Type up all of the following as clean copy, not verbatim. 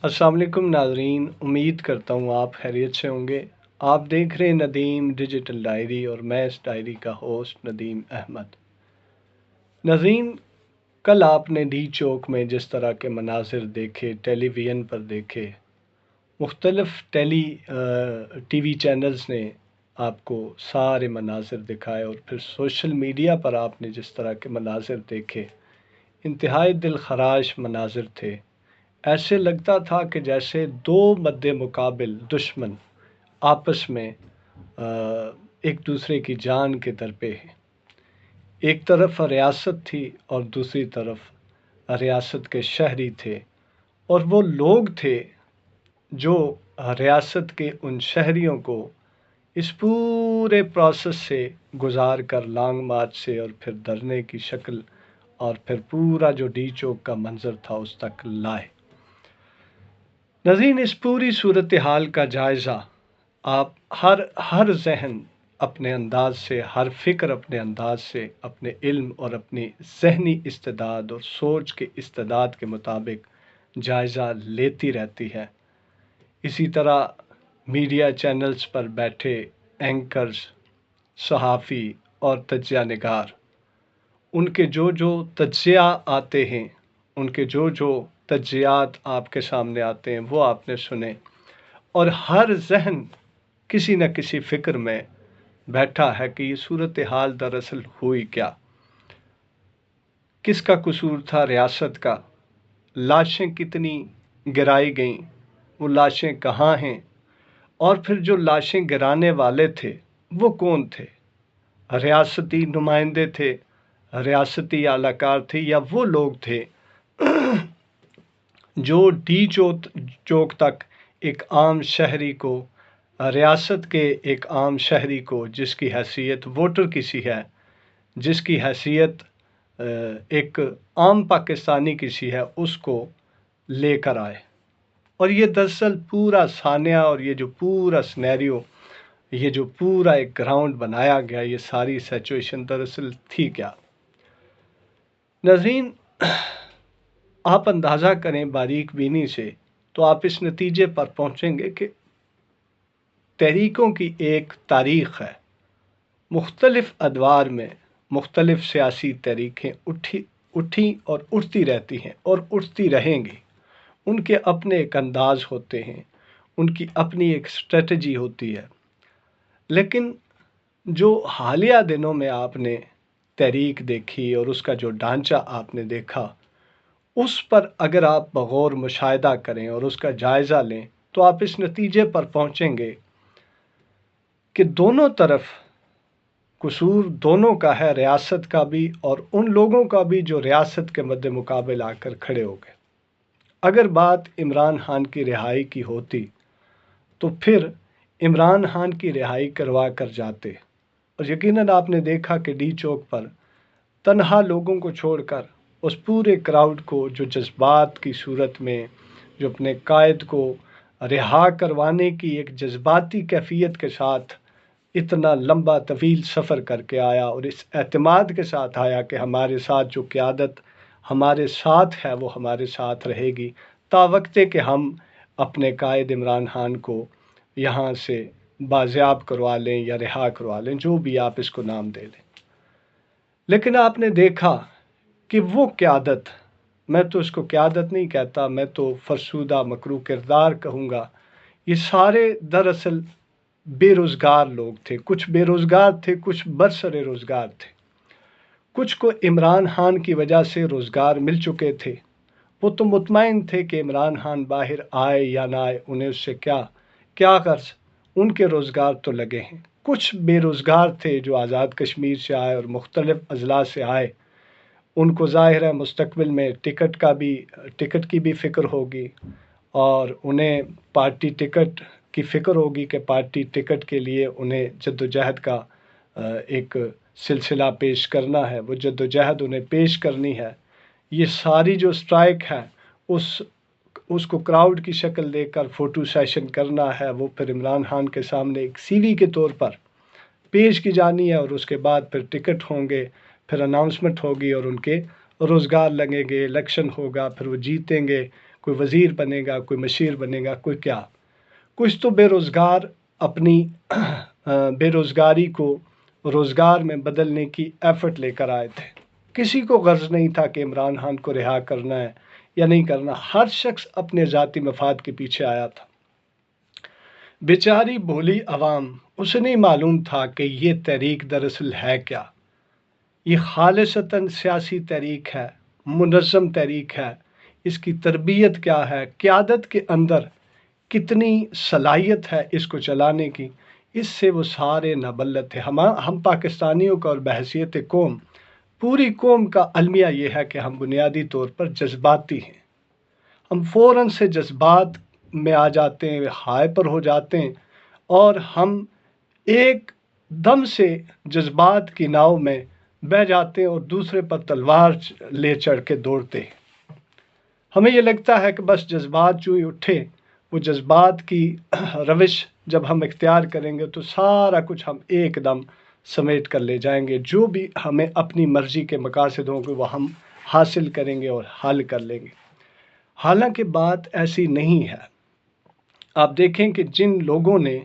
السلام علیکم ناظرین، امید کرتا ہوں آپ خیریت سے ہوں گے۔ آپ دیکھ رہے ہیں ندیم ڈیجیٹل ڈائری اور میں اس ڈائری کا ہوسٹ ندیم احمد۔ ناظرین، کل آپ نے ڈی چوک میں جس طرح کے مناظر دیکھے، ٹیلی ویژن پر دیکھے، مختلف ٹی وی چینلز نے آپ کو سارے مناظر دکھائے، اور پھر سوشل میڈیا پر آپ نے جس طرح کے مناظر دیکھے، انتہائی دل خراش مناظر تھے۔ ایسے لگتا تھا کہ جیسے دو مد مقابل دشمن آپس میں ایک دوسرے کی جان کے درپے ہیں۔ ایک طرف ریاست تھی اور دوسری طرف ریاست کے شہری تھے، اور وہ لوگ تھے جو ریاست کے ان شہریوں کو اس پورے پروسیس سے گزار کر لانگ مارچ سے اور پھر دھرنے کی شکل اور پھر پورا جو ڈی چوک کا منظر تھا اس تک لائے۔ ناظرین، اس پوری صورتحال کا جائزہ آپ ہر ذہن اپنے انداز سے، ہر فکر اپنے انداز سے، اپنے علم اور اپنی ذہنی استعداد اور سوچ کے استعداد کے مطابق جائزہ لیتی رہتی ہے۔ اسی طرح میڈیا چینلز پر بیٹھے اینکرز، صحافی اور تجزیہ نگار، ان کے جو تجزیہ آتے ہیں، ان کے جو تجزیات آپ کے سامنے آتے ہیں وہ آپ نے سنے، اور ہر ذہن کسی نہ کسی فکر میں بیٹھا ہے کہ یہ صورتحال دراصل ہوئی کیا، کس کا قصور تھا؟ ریاست کا۔ لاشیں کتنی گرائی گئیں، وہ لاشیں کہاں ہیں، اور پھر جو لاشیں گرانے والے تھے وہ کون تھے؟ ریاستی نمائندے تھے، ریاستی اعلی کار تھے، یا وہ لوگ تھے جو ڈی چوک تک ایک عام شہری کو، ریاست کے ایک عام شہری کو جس کی حیثیت ووٹر کسی ہے، جس کی حیثیت ایک عام پاکستانی کسی ہے، اس کو لے کر آئے۔ اور یہ دراصل پورا سانحہ اور یہ جو پورا سینیریو، یہ جو پورا ایک گراؤنڈ بنایا گیا، یہ ساری سچویشن دراصل تھی کیا؟ ناظرین، آپ اندازہ کریں باریک بینی سے تو آپ اس نتیجے پر پہنچیں گے کہ تحریکوں کی ایک تاریخ ہے۔ مختلف ادوار میں مختلف سیاسی تحریکیں اٹھی اور اٹھتی رہتی ہیں اور اٹھتی رہیں گی۔ ان کے اپنے ایک انداز ہوتے ہیں، ان کی اپنی ایک اسٹریٹجی ہوتی ہے۔ لیکن جو حالیہ دنوں میں آپ نے تحریک دیکھی اور اس کا جو ڈھانچہ آپ نے دیکھا، اس پر اگر آپ بغور مشاہدہ کریں اور اس کا جائزہ لیں تو آپ اس نتیجے پر پہنچیں گے کہ دونوں طرف قصور دونوں کا ہے، ریاست کا بھی اور ان لوگوں کا بھی جو ریاست کے مد مقابل آ کر کھڑے ہو گئے۔ اگر بات عمران خان کی رہائی کی ہوتی تو پھر عمران خان کی رہائی کروا کر جاتے، اور یقیناً آپ نے دیکھا کہ ڈی چوک پر تنہا لوگوں کو چھوڑ کر اس پورے کراؤڈ کو جو جذبات کی صورت میں جو اپنے قائد کو رہا کروانے کی ایک جذباتی کیفیت کے ساتھ اتنا لمبا طویل سفر کر کے آیا، اور اس اعتماد کے ساتھ آیا کہ ہمارے ساتھ جو قیادت ہمارے ساتھ ہے وہ ہمارے ساتھ رہے گی تا وقت کہ ہم اپنے قائد عمران خان کو یہاں سے بازیاب کروا لیں یا رہا کروا لیں، جو بھی آپ اس کو نام دے لیں۔ لیکن آپ نے دیکھا کہ وہ قیادت، میں تو اس کو قیادت نہیں کہتا، میں تو فرسودہ مکروہ کردار کہوں گا، یہ سارے دراصل بے روزگار لوگ تھے۔ کچھ بے روزگار تھے، کچھ برسر روزگار تھے، کچھ کو عمران خان کی وجہ سے روزگار مل چکے تھے، وہ تو مطمئن تھے کہ عمران خان باہر آئے یا نہ آئے انہیں اس سے کیا غرض، ان کے روزگار تو لگے ہیں۔ کچھ بے روزگار تھے جو آزاد کشمیر سے آئے اور مختلف اضلاع سے آئے، ان کو ظاہر ہے مستقبل میں ٹکٹ کی بھی فکر ہوگی، اور انہیں پارٹی ٹکٹ کی فکر ہوگی کہ پارٹی ٹکٹ کے لیے انہیں جدوجہد کا ایک سلسلہ پیش کرنا ہے، وہ جدوجہد انہیں پیش کرنی ہے۔ یہ ساری جو اسٹرائک ہے اس کو کراؤڈ کی شکل دے کر فوٹو سیشن کرنا ہے، وہ پھر عمران خان کے سامنے ایک سی وی کے طور پر پیش کی جانی ہے، اور اس کے بعد پھر ٹکٹ ہوں گے، پھر اناؤنسمنٹ ہوگی اور ان کے روزگار لگیں گے، الیکشن ہوگا، پھر وہ جیتیں گے، کوئی وزیر بنے گا، کوئی مشیر بنے گا، کوئی کیا۔ کچھ تو بے روزگار اپنی بے روزگاری کو روزگار میں بدلنے کی ایفرٹ لے کر آئے تھے۔ کسی کو غرض نہیں تھا کہ عمران خان کو رہا کرنا ہے یا نہیں کرنا، ہر شخص اپنے ذاتی مفاد کے پیچھے آیا تھا۔ بیچاری بھولی عوام، اسے نہیں معلوم تھا کہ یہ تحریک دراصل ہے کیا۔ یہ خالصتاً سیاسی تحریک ہے، منظم تحریک ہے۔ اس کی تربیت کیا ہے، قیادت کے اندر کتنی صلاحیت ہے اس کو چلانے کی، اس سے وہ سارے نابلد تھے۔ ہم پاکستانیوں کا اور بحیثیت قوم، پوری قوم کا المیہ یہ ہے کہ ہم بنیادی طور پر جذباتی ہیں۔ ہم فوراً سے جذبات میں آ جاتے ہیں، ہائپر ہو جاتے ہیں، اور ہم ایک دم سے جذبات کی ناؤ میں بہہ جاتے ہیں اور دوسرے پر تلوار لے چڑھ کے دوڑتے ہیں۔ ہمیں یہ لگتا ہے کہ بس جذبات جو ہی اٹھے، وہ جذبات کی روش جب ہم اختیار کریں گے تو سارا کچھ ہم ایک دم سمیٹ کر لے جائیں گے، جو بھی ہمیں اپنی مرضی کے مقاصد ہوں گے وہ ہم حاصل کریں گے اور حل کر لیں گے۔ حالانکہ بات ایسی نہیں ہے۔ آپ دیکھیں کہ جن لوگوں نے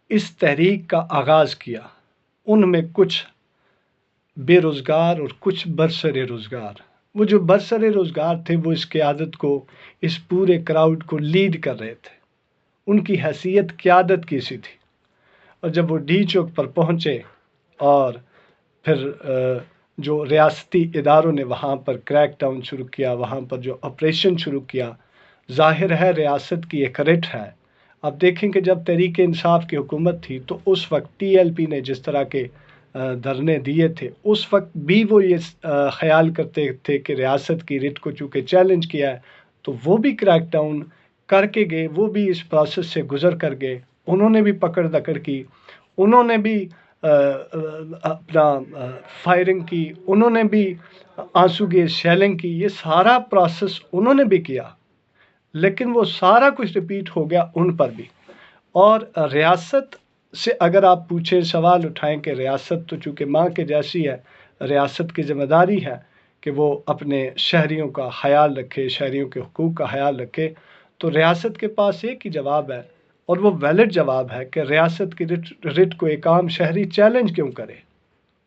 اس تحریک کا آغاز کیا، ان میں کچھ بے روزگار اور کچھ برسر روزگار۔ وہ جو برسر روزگار تھے وہ اس قیادت کو، اس پورے کراؤڈ کو لیڈ کر رہے تھے۔ ان کی حیثیت قیادت کی سی تھی، اور جب وہ ڈی چوک پر پہنچے اور پھر جو ریاستی اداروں نے وہاں پر کریک ڈاؤن شروع کیا، وہاں پر جو آپریشن شروع کیا، ظاہر ہے ریاست کی ایک رٹ ہے۔ آپ دیکھیں کہ جب تحریک انصاف کی حکومت تھی تو اس وقت ٹی ایل پی نے جس طرح کے دھرنے دیے تھے، اس وقت بھی وہ یہ خیال کرتے تھے کہ ریاست کی رٹ کو چونکہ چیلنج کیا ہے تو وہ بھی کریک ڈاؤن کر کے گئے، وہ بھی اس پروسیس سے گزر کر گئے۔ انہوں نے بھی پکڑ دکڑ کی، انہوں نے بھی اپنا فائرنگ کی، انہوں نے بھی آنسو گیس شیلنگ کی، یہ سارا پروسیس انہوں نے بھی کیا، لیکن وہ سارا کچھ ریپیٹ ہو گیا ان پر بھی۔ اور ریاست سے اگر آپ پوچھیں، سوال اٹھائیں کہ ریاست تو چونکہ ماں کے جیسی ہے، ریاست کی ذمہ داری ہے کہ وہ اپنے شہریوں کا خیال رکھے، شہریوں کے حقوق کا خیال رکھے، تو ریاست کے پاس ایک ہی جواب ہے، اور وہ ویلڈ جواب ہے کہ ریاست کی رٹ کو ایک عام شہری چیلنج کیوں کرے؟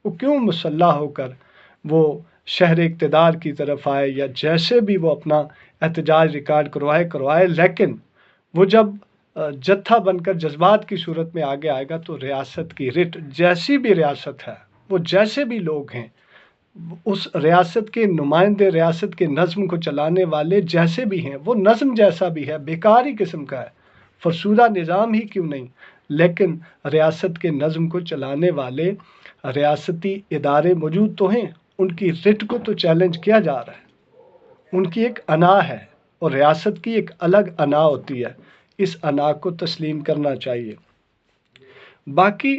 وہ کیوں مسلح ہو کر وہ شہر اقتدار کی طرف آئے، یا جیسے بھی وہ اپنا احتجاج ریکارڈ کروائے، لیکن وہ جب جتھا بن کر جذبات کی صورت میں آگے آئے گا تو ریاست کی رٹ، جیسی بھی ریاست ہے، وہ جیسے بھی لوگ ہیں، اس ریاست کے نمائندے، ریاست کے نظم کو چلانے والے جیسے بھی ہیں، وہ نظم جیسا بھی ہے، بیکار ہی قسم کا ہے، فرسودہ نظام ہی کیوں نہیں، لیکن ریاست کے نظم کو چلانے والے ریاستی ادارے موجود تو ہیں، ان کی رٹ کو تو چیلنج کیا جا رہا ہے۔ ان کی ایک انا ہے، اور ریاست کی ایک الگ انا ہوتی ہے، اس انا کو تسلیم کرنا چاہیے۔ باقی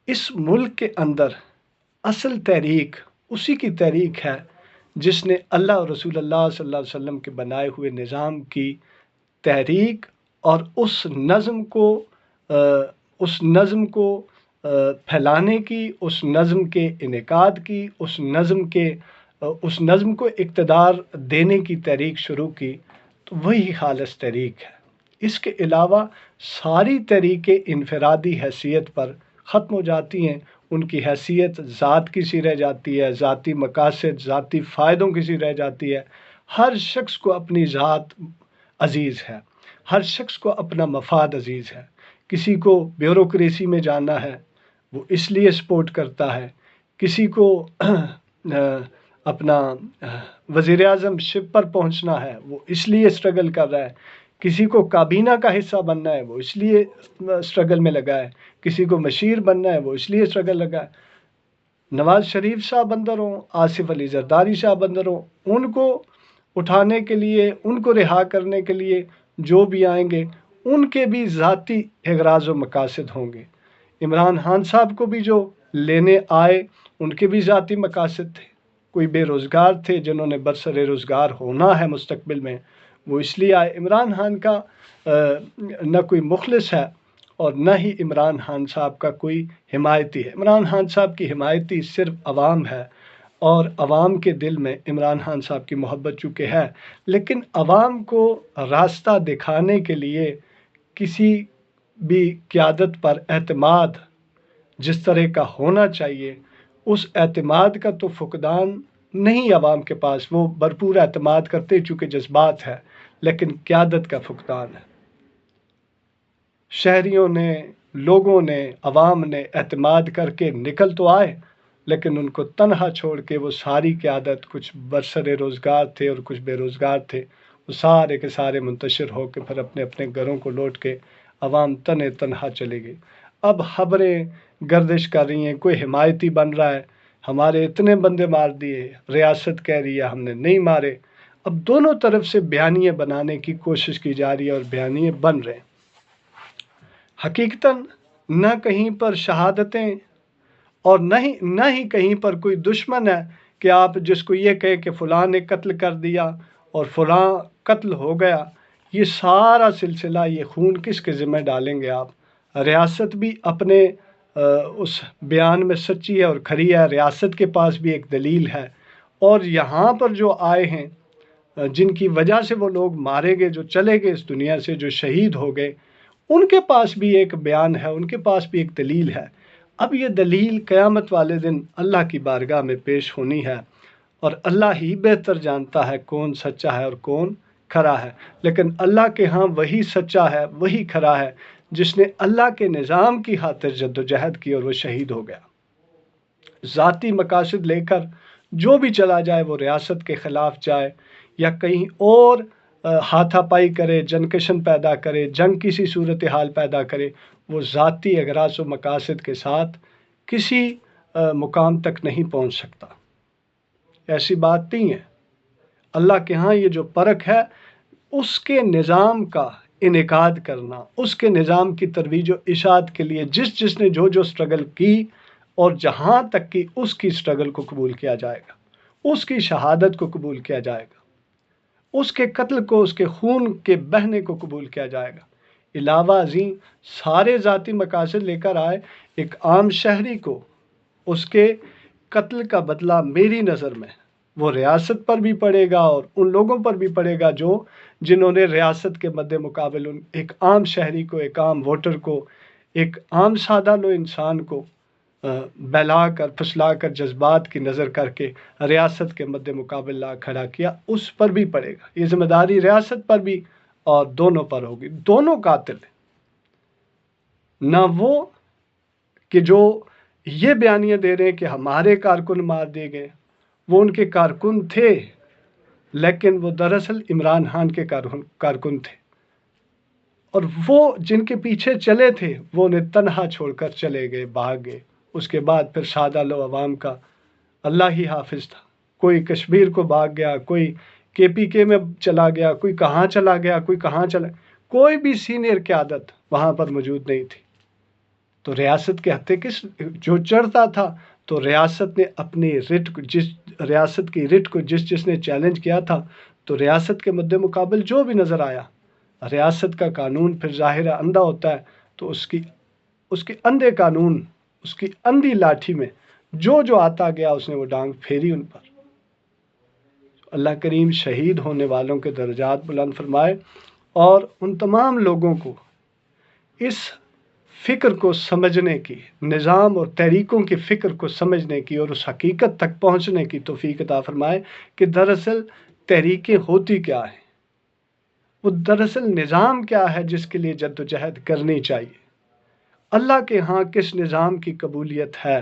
اس ملک کے اندر اصل تحریک اسی کی تحریک ہے جس نے اللہ اور رسول اللہ صلی اللہ علیہ وسلم کے بنائے ہوئے نظام کی تحریک، اور اس نظم کو پھیلانے کی، اس نظم کے انعقاد کی، اس نظم کو اقتدار دینے کی تحریک شروع کی، تو وہی خالص تحریک ہے۔ اس کے علاوہ ساری تحریکیں انفرادی حیثیت پر ختم ہو جاتی ہیں، ان کی حیثیت ذات کی سی رہ جاتی ہے، ذاتی مقاصد، ذاتی فائدوں کی سی رہ جاتی ہے۔ ہر شخص کو اپنی ذات عزیز ہے، ہر شخص کو اپنا مفاد عزیز ہے۔ کسی کو بیوروکریسی میں جانا ہے، وہ اس لیے سپورٹ کرتا ہے، کسی کو اپنا وزیر اعظم شپ پر پہنچنا ہے، وہ اس لیے اسٹرگل کر رہا ہے، کسی کو کابینہ کا حصہ بننا ہے، وہ اس لیے اسٹرگل میں لگا ہے، کسی کو مشیر بننا ہے، وہ اس لیے اسٹرگل لگا ہے۔ نواز شریف صاحب اندر ہوں، آصف علی زرداری صاحب اندر ہوں، ان کو اٹھانے کے لیے، ان کو رہا کرنے کے لیے جو بھی آئیں گے، ان کے بھی ذاتی اغراض و مقاصد ہوں گے۔ عمران خان صاحب کو بھی جو لینے آئے، ان کے بھی ذاتی مقاصد تھے۔ کوئی بے روزگار تھے جنہوں نے برسر روزگار ہونا ہے مستقبل میں، وہ اس لیے آئے۔ عمران خان کا نہ کوئی مخلص ہے اور نہ ہی عمران خان صاحب کا کوئی حمایتی ہے۔ عمران خان صاحب کی حمایتی صرف عوام ہے، اور عوام کے دل میں عمران خان صاحب کی محبت چونکہ ہے، لیکن عوام کو راستہ دکھانے کے لیے کسی بھی قیادت پر اعتماد جس طرح کا ہونا چاہیے، اس اعتماد کا تو فقدان نہیں عوام کے پاس، وہ بھرپور اعتماد کرتے چونکہ جذبات ہے، لیکن قیادت کا فقدان ہے۔ شہریوں نے، لوگوں نے، عوام نے اعتماد کر کے نکل تو آئے، لیکن ان کو تنہا چھوڑ کے وہ ساری قیادت، کچھ برسر روزگار تھے اور کچھ بے روزگار تھے، وہ سارے کے سارے منتشر ہو کے پھر اپنے اپنے گھروں کو لوٹ کے عوام تنہا چلے گئے۔ اب خبریں گردش کر رہی ہیں، کوئی حمایتی بن رہا ہے، ہمارے اتنے بندے مار دیے، ریاست کہہ رہی ہے ہم نے نہیں مارے۔ اب دونوں طرف سے بیانیے بنانے کی کوشش کی جا رہی ہے اور بیانیے بن رہے ہیں۔ حقیقتاً نہ کہیں پر شہادتیں اور نہ ہی کہیں پر کوئی دشمن ہے کہ آپ جس کو یہ کہے کہ فلاں نے قتل کر دیا اور فلاں قتل ہو گیا۔ یہ سارا سلسلہ، یہ خون کس کے ذمہ ڈالیں گے آپ؟ ریاست بھی اپنے اس بیان میں سچی ہے اور کھری ہے، ریاست کے پاس بھی ایک دلیل ہے، اور یہاں پر جو آئے ہیں جن کی وجہ سے وہ لوگ مارے گئے، جو چلے گئے اس دنیا سے، جو شہید ہو گئے، ان کے پاس بھی ایک بیان ہے، ان کے پاس بھی ایک دلیل ہے۔ اب یہ دلیل قیامت والے دن اللہ کی بارگاہ میں پیش ہونی ہے، اور اللہ ہی بہتر جانتا ہے کون سچا ہے اور کون کھرا ہے، لیکن اللہ کے ہاں وہی سچا ہے، وہی کھرا ہے جس نے اللہ کے نظام کی خاطر جدوجہد کی اور وہ شہید ہو گیا۔ ذاتی مقاصد لے کر جو بھی چلا جائے، وہ ریاست کے خلاف جائے یا کہیں اور ہاتھا پائی کرے، جنکشن پیدا کرے، جنگ کسی صورتحال پیدا کرے، وہ ذاتی اغراض و مقاصد کے ساتھ کسی مقام تک نہیں پہنچ سکتا۔ ایسی بات نہیں ہے۔ اللہ کے ہاں یہ جو پرکھ ہے، اس کے نظام کا انعقاد کرنا، اس کے نظام کی ترویج و اشاعت کے لیے جس نے جو سٹرگل کی اور جہاں تک کی، اس کی سٹرگل کو قبول کیا جائے گا، اس کی شہادت کو قبول کیا جائے گا، اس کے قتل کو، اس کے خون کے بہنے کو قبول کیا جائے گا۔ علاوہ ازیں سارے ذاتی مقاصد لے کر آئے، ایک عام شہری کو اس کے قتل کا بدلہ میری نظر میں وہ ریاست پر بھی پڑے گا اور ان لوگوں پر بھی پڑے گا جنہوں نے ریاست کے مد مقابل ایک عام شہری کو، ایک عام ووٹر کو، ایک عام سادہ لو انسان کو بہلا کر، پھسلا کر، جذبات کی نظر کر کے ریاست کے مد مقابل لا کھڑا کیا، اس پر بھی پڑے گا۔ یہ ذمہ داری ریاست پر بھی اور دونوں پر ہوگی۔ دونوں قاتل ہیں، نہ وہ کہ جو یہ بیانیہ دے رہے ہیں کہ ہمارے کارکن مار دیے گئے، وہ ان کے کارکن تھے، لیکن وہ دراصل عمران خان کے کارکن تھے، اور وہ جن کے پیچھے چلے تھے وہ انہیں تنہا چھوڑ کر چلے گئے، بھاگ گئے۔ اس کے بعد پھر سادہ لو عوام کا اللہ ہی حافظ تھا، کوئی کشمیر کو بھاگ گیا، کوئی KPK میں چلا گیا، کوئی کہاں چلا گیا، کوئی کہاں چلا، کوئی بھی سینئر قیادت وہاں پر موجود نہیں تھی۔ تو ریاست کے ہتھے جو چڑھتا تھا، تو ریاست نے اپنی رٹ کو، ریاست کی رٹ کو جس نے چیلنج کیا تھا، تو ریاست کے مد مقابل جو بھی نظر آیا، ریاست کا قانون پھر ظاہر اندھا ہوتا ہے، تو اس کے اندھے قانون، اس کی اندھی لاٹھی میں جو آتا گیا، اس نے وہ ڈانگ پھیری ان پر۔ اللہ کریم شہید ہونے والوں کے درجات بلند فرمائے، اور ان تمام لوگوں کو اس فکر کو سمجھنے کی، نظام اور تحریکوں کی فکر کو سمجھنے کی اور اس حقیقت تک پہنچنے کی توفیق عطا فرمائے کہ دراصل تحریکیں ہوتی کیا ہیں، وہ دراصل نظام کیا ہے جس کے لیے جدوجہد کرنی چاہیے۔ اللہ کے ہاں کس نظام کی قبولیت ہے؟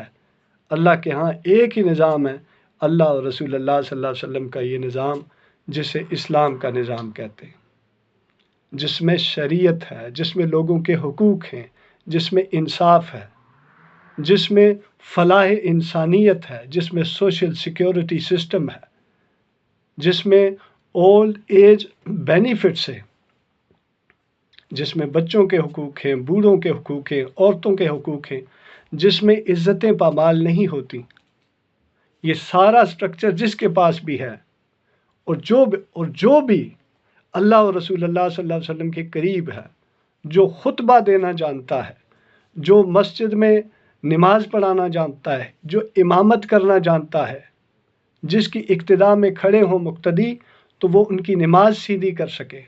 اللہ کے ہاں ایک ہی نظام ہے، اللہ اور رسول اللہ صلی اللہ علیہ وسلم کا یہ نظام، جسے اسلام کا نظام کہتے ہیں، جس میں شریعت ہے، جس میں لوگوں کے حقوق ہیں، جس میں انصاف ہے، جس میں فلاح انسانیت ہے، جس میں سوشل سیکیورٹی سسٹم ہے، جس میں اولڈ ایج بینیفٹس ہیں، جس میں بچوں کے حقوق ہیں، بوڑھوں کے حقوق ہیں، عورتوں کے حقوق ہیں، جس میں عزتیں پامال نہیں ہوتی۔ یہ سارا سٹرکچر جس کے پاس بھی ہے، اور جو بھی اللہ اور رسول اللہ صلی اللہ علیہ وسلم کے قریب ہے، جو خطبہ دینا جانتا ہے، جو مسجد میں نماز پڑھانا جانتا ہے، جو امامت کرنا جانتا ہے، جس کی اقتداء میں کھڑے ہوں مقتدی تو وہ ان کی نماز سیدھی کر سکے۔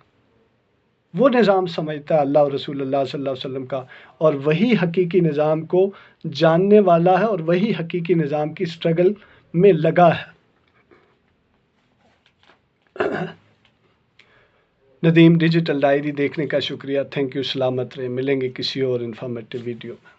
وہ نظام سمجھتا ہے اللہ اور رسول اللہ صلی اللہ علیہ وسلم کا، اور وہی حقیقی نظام کو جاننے والا ہے اور وہی حقیقی نظام کی سٹرگل میں لگا ہے۔ ندیم ڈیجیٹل ڈائری دیکھنے کا شکریہ، تھینک یو، سلامت رہیں، ملیں گے کسی اور انفارمیٹیو ویڈیو میں۔